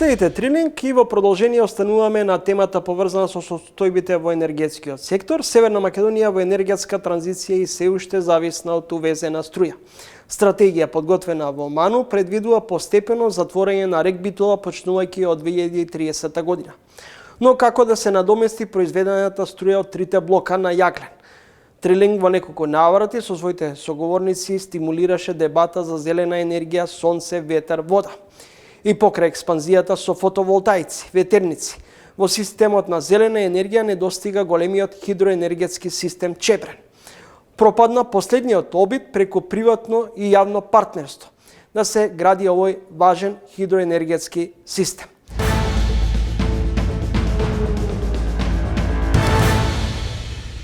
Следите Трилинг и во продолжение остануваме на темата поврзана со состојбите во енергетскиот сектор. Северна Македонија во енергетска транзиција и се уште зависна од увезена струја. Стратегија подготвена во МАНУ предвидува постепено затворање на рек Битола почнувајќи од 2030 година. Но како да се надомести произведената струја од трите блока на Јаглен? Трилинг во неколку наврати со своите соговорници стимулираше дебата за зелена енергија, сонце, ветер, вода. И покрај експанзијата со фотоволтаици, ветерници, во системот на зелена енергија не достига големиот хидроенергетски систем Чебрен. Пропадна последниот обид преку приватно и јавно партнерство да се гради овој важен хидроенергетски систем.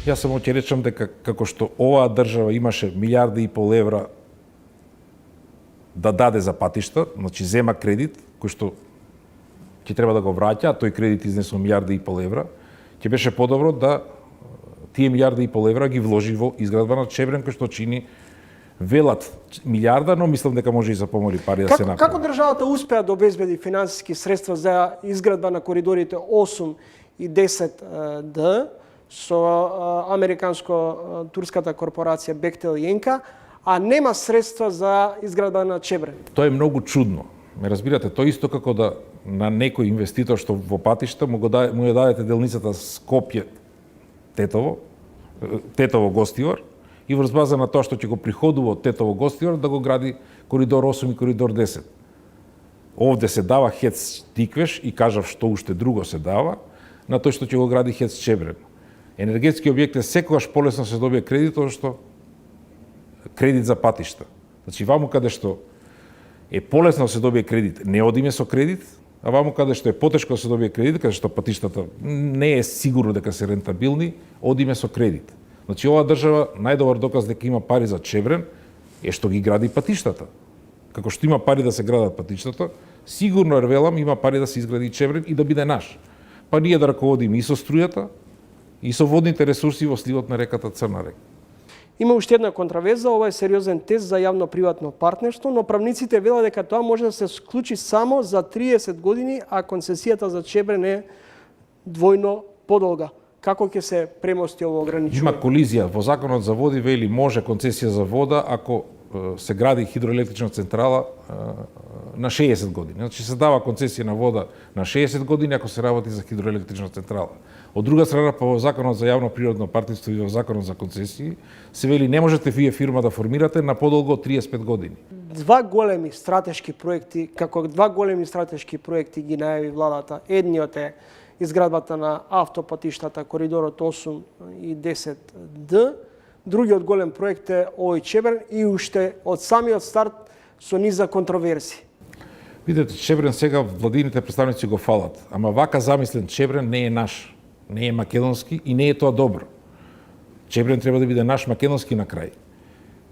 Јас само ќе речам дека како што оваа држава имаше милиарди и пол евра да даде за патишта, значи зема кредит, кој што ќе треба да го враќа, а тој кредит изнесува милиарди и пол евра, ќе беше подобро да тие милиарди и пол евра ги вложи во изградба на Чебрен, кој што чини велат милиарда, но мислам дека може и за помали пари да се направи. Како државата успеа да обезбеди финансиски средства за изградба на коридорите 8 и 10Д со американско-турската корпорација Бехтел и Енка, а нема средства за изградба на Чебрен? Тоа е многу чудно. Ме разбирате, тоа исто како да на некој инвеститор што во патишта му ја дадете делницата Скопје Тетово Гостивар и врз база на тоа што ќе го приходува од Тетово Гостивар да го гради коридор 8 и коридор 10. Овде се дава ХЕЦ Тиквеш и кажав што уште друго се дава на тој што ќе го гради ХЕЦ Чебрен. Енергетски објект е секогаш полесно се добие кредит, тоа што кредит за патишта. Значи, ваму каде што е полесно да се добие кредит, не одиме со кредит, а ваму каде што е потешко да се добие кредит, каде што патиштата не е сигурно дека се рентабилни, одиме со кредит. Значи, оваа држава најдобар доказ дека има пари за Чебрен е што ги гради патиштата. Како што има пари да се градат патиштата, сигурно велам има пари да се изгради Чебрен и да биде наш. Па ние да раководиме и со струјата, и со водните ресурси во сливот на реката Црна река. Има уште една контравеза, ова е сериозен тест за јавно-приватно партнерство, но правниците велат дека тоа може да се склучи само за 30 години, а концесијата за Чебрен е двојно подолга. Како ќе се премости ово ограничување? Има колизија во Законот за води, вели може концесија за вода ако се гради хидроелектрична централа на 60 години. Значи се дава концесија на вода на 60 години ако се работи за хидроелектрична централа. Од друга страна, по Законот за јавно природно партнерство и во Законот за концесии, се вели не можете вие фирма да формирате на подолго од 35 години. Два големи стратешки проекти ги најави владата. Едниот е изградбата на автопатиштата коридорот 8 и 10Д. Другиот голем проект е овој Чебрен и уште од самиот старт со низа контроверзии. Видете, Чебрен сега владините представници го фалат, ама вака замислен Чебрен не е наш. Не е македонски и не е тоа добро. Чебрен треба да биде наш македонски на крај.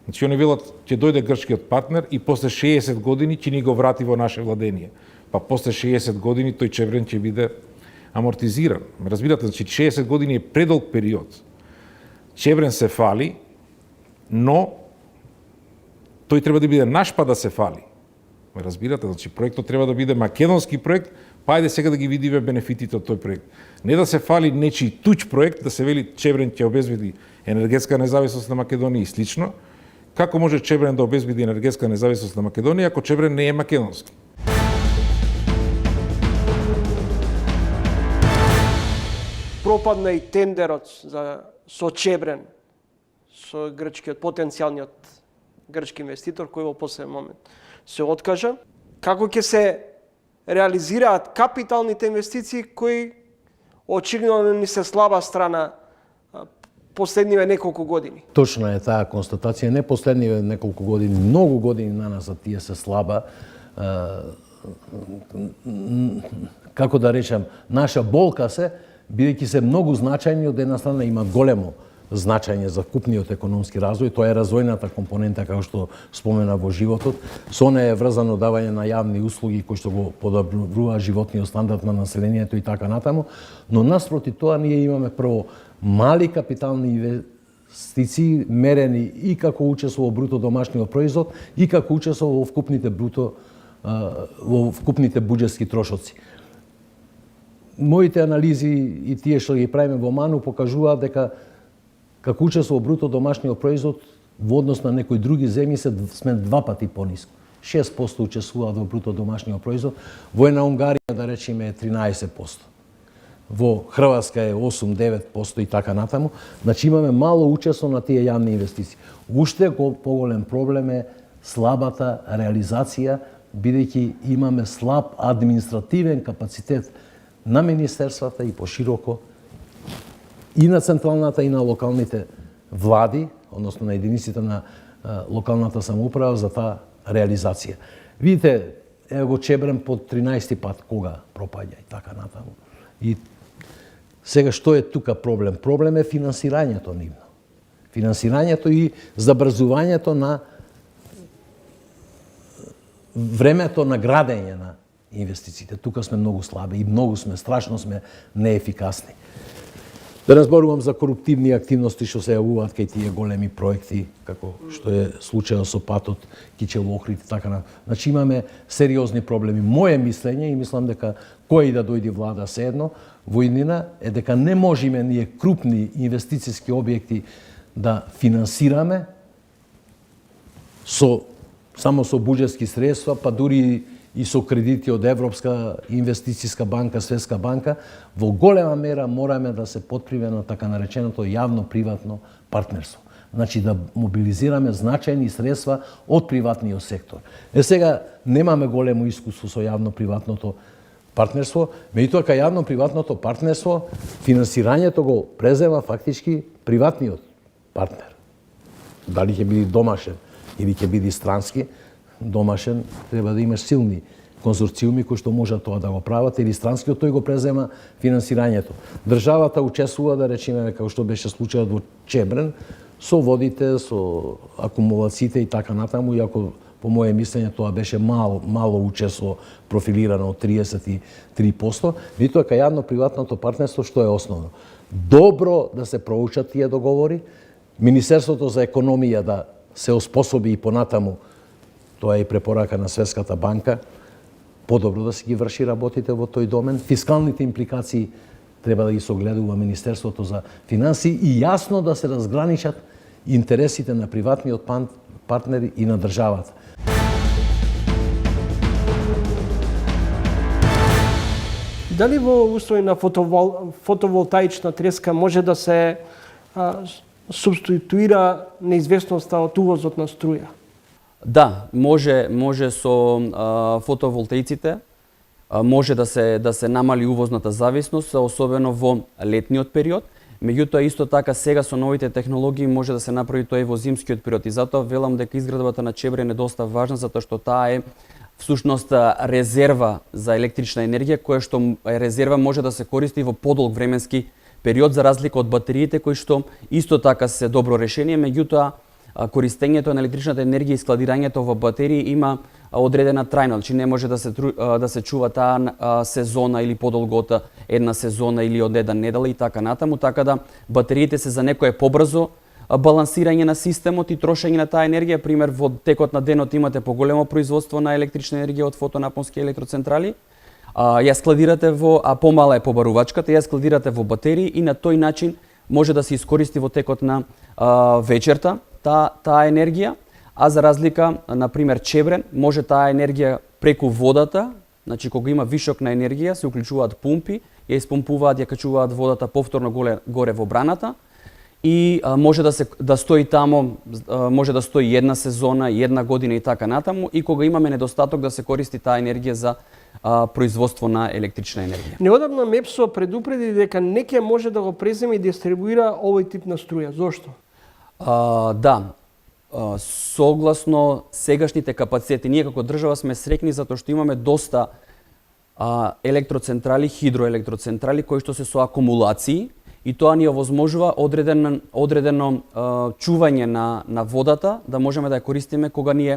Значи, они велат, ќе дојде грчкиот партнер и после 60 години ќе ни го врати во наше владение. Па после 60 години тој Чебрен ќе биде амортизиран. Разбирате, значи 60 години е предолг период. Чебрен се фали, но тој треба да биде наш па да се фали. Разбирате, значи проектот треба да биде македонски проект, па ајде сега да ги видиме бенефитите од тој проект. Не да се фали нечи туѓ проект, да се вели Чебрен ќе обезбеди енергетска независност на Македонија и слично. Како може Чебрен да обезбеди енергетска независност на Македонија ако Чебрен не е македонски? Пропадна и тендерот со Чебрен, со грчкиот потенцијалниот грчки инвеститор кој во последен момент се откажа. Како ќе се реализираат капиталните инвестиции кои очигледно ни се слаба страна последниве неколку години? Точна е таа констатација, не последниве неколку години, многу години на нас тие се слаба. Како да речам, наша болка се, бидејќи се многу значајни, од една страна имат големо значење за вкупниот економски развој, тоа е развојната компонента, како што спомена во животот. Со неја е врзано давање на јавни услуги кои што го подобрува животниот стандард на населението и така натаму, но наспроти тоа ние имаме прво мали капитални инвестиции мерени и како учество во бруто домашниот производ и како учество во вкупните бруто во вкупните буџетски трошоци. Моите анализи и тие што ги правиме во МАНУ покажуваат дека како учество во бруто домашниот производ во однос на некои други земји сме 2 пати пониско. 6% учествуваат во бруто домашниот производ, во една Унгарија да речеме е 13%. Во Хрватска е 8-9% и така натаму. Значи имаме мало учество на тие јавни инвестиции. Уште поголем проблем е слабата реализација, бидејќи имаме слаб административен капацитет на министерствата и пошироко и на централната и на локалните влади, односно на единиците на локалната самоуправа за таа реализација. Видите, го Чебрен по 13 пат кога пропаѓа и така натаму. И сега што е тука проблем? Проблем е финансирањето нивно. Финансирањето и забрзувањето на времето на градење на инвестициите. Тука сме многу слаби и страшно сме неефикасни. Да не зборувам за коруптивни активности што се јавуваат кај тие големи проекти, како што е случајот со патот Кичел-Охрид и така натаму. Значи имаме сериозни проблеми. Моje мислење и мислам дека кој и да дојде влада седно, во иднина е дека не можеме ние крупни инвестициски објекти да финансираме само со буџетски средства, па дури и со кредити од Европска инвестициска банка, Светска банка, во голема мера мораме да се потприме на така нареченото јавно-приватно партнерство. Значи да мобилизираме значајни средства од приватниот сектор. Сега немаме големо искуство со јавно-приватното партнерство, меѓутоа кај јавно-приватното партнерство финансирањето го презема фактички приватниот партнер. Дали ќе биде домашен или ќе биде странски, домашен треба да имаш силни конзорциуми кои што можат тоа да го прават, или странскиот тој го презема финансирањето. Државата учествува, да речеме, како што беше случајот во Чебрен, со водите, со акумулациите и така натаму, иако по моје мислење тоа беше мало учество профилирано од 33%, меѓутоа кај јавно-приватното партнерство што е основно? Добро да се проучат тие договори, Министерството за економија да се оспособи и понатаму, тоа е и препорака на Светската банка, подобро да се ги врши работите во тој домен. Фискалните импликации треба да ги согледува Министерството за финансии и јасно да се разграничат интересите на приватниот партнер и на државата. Дали во услови на фотоволтаична треска може да се субституира неизвестноста од увозот на струја? Да, може со фотоволтаиците, може да се намали увозната зависност, особено во летниот период. Меѓутоа исто така сега со новите технологии може да се направи тоа и во зимскиот период. И затоа велам дека изградбата на Чебрен е доста важна, затоа што таа е всушност резерва за електрична енергија, која што резерва може да се користи во подолг временски период, за разлика од батериите кои што исто така се добро решение, меѓутоа користењето на електричната енергија и складирањето во батерии има одредена трајност, значи не може да се чува таа сезона или подолго од една сезона или од една недела и така натаму, така да батериите се за некое побрзо балансирање на системот и трошење на таа енергија. Пример, во текот на денот имате поголемо производство на електрична енергија од фотонапонски електроцентрали, ја складирате помала е побарувачката, ја складирате во батерии и на тој начин може да се искористи во текот на вечерта таа енергија, а за разлика, например, Чебрен, може таа енергија преку водата, значи кога има вишок на енергија, се уклучуваат пумпи, ја испумпуваат, ја качуваат водата повторно горе во браната и може да стои тамо, може да стои една сезона, една година и така натаму, и кога имаме недостаток да се користи таа енергија за производство на електрична енергија. Неодамна МЕПСО предупреди дека не ќе може да го преземе и дистрибуира овој тип на струја. Зошто? Да, согласно сегашните капацитети, ние како држава сме среќни затоа што имаме доста електроцентрали, хидроелектроцентрали кои што се со акумулации и тоа ни овозможува одредено чување на водата, да можеме да ја користиме кога ни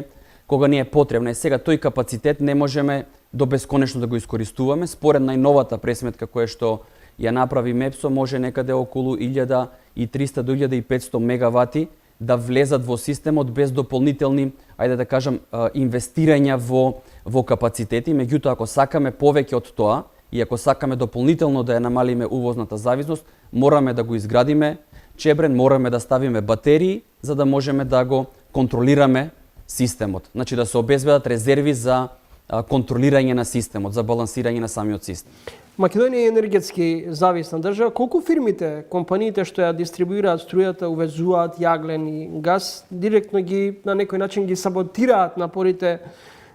е потребна. И сега тој капацитет не можеме до бесконечно да го искористуваме. Според најновата пресметка која што ја направи МЕПСО, може некаде околу 1300 до 1500 мегавати да влезат во системот без дополнителни, ајде да кажам, инвестирања во капацитети. Меѓутоа, ако сакаме повеќе од тоа и ако сакаме дополнително да ја намалиме увозната зависност, мораме да го изградиме чебрен, мораме да ставиме батерии за да можеме да го контролираме системот. Значи да се обезбедат резерви за контролирање на системот, за балансирање на самиот систем. Македонија е енергетски зависна држава. Колку фирмите, компаниите што ја дистрибуираат струјата, увезуваат јаглен и газ, директно ги на некој начин ги саботираат напорите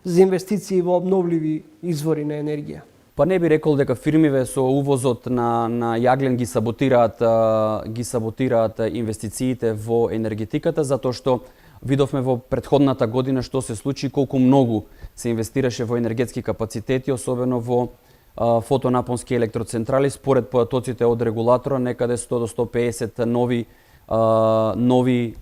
за инвестиции во обновливи извори на енергија? Па не би рекол дека фирмиве со увозот на јаглен ги саботираат инвестициите во енергетиката, затоа што видовме во претходната година што се случи, колку многу се инвестираше во енергетски капацитети, особено во фотонапонски електроцентрали. Според поdatоците од регулатора, некаде 100 до 150 нови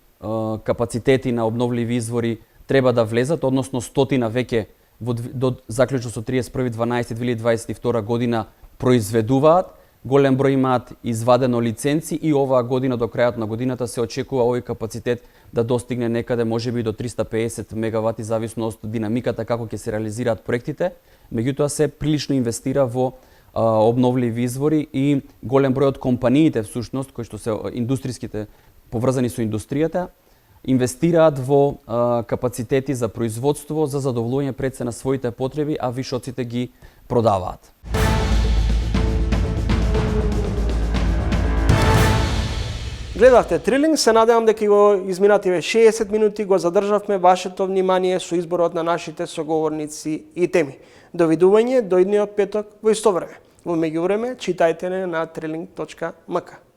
капацитети на обновливи извори треба да влезат, односно 100 веќе до заклучно со 31.12.2022 година произведуваат. Голем број имаат извадено лиценци и оваа година до крајот на годината се очекува овој капацитет да достигне некаде можеби до 350 мегавати, зависно од динамиката како ќе се реализираат проектите. Меѓутоа се прилично инвестира во обновливи извори и голем број од компаниите всушност кои што се индустриските поврзани со индустријата инвестираат во капацитети за производство за задоволување пред се на своите потреби, а вишоците ги продаваат. Гледавте Трилинг, се надевам дека го изминативе 60 минути го задржавме вашето внимание со изборот на нашите соговорници и теми. Довидување до идниот петок во исто време. Во меѓувреме, читајте на trilling.mk.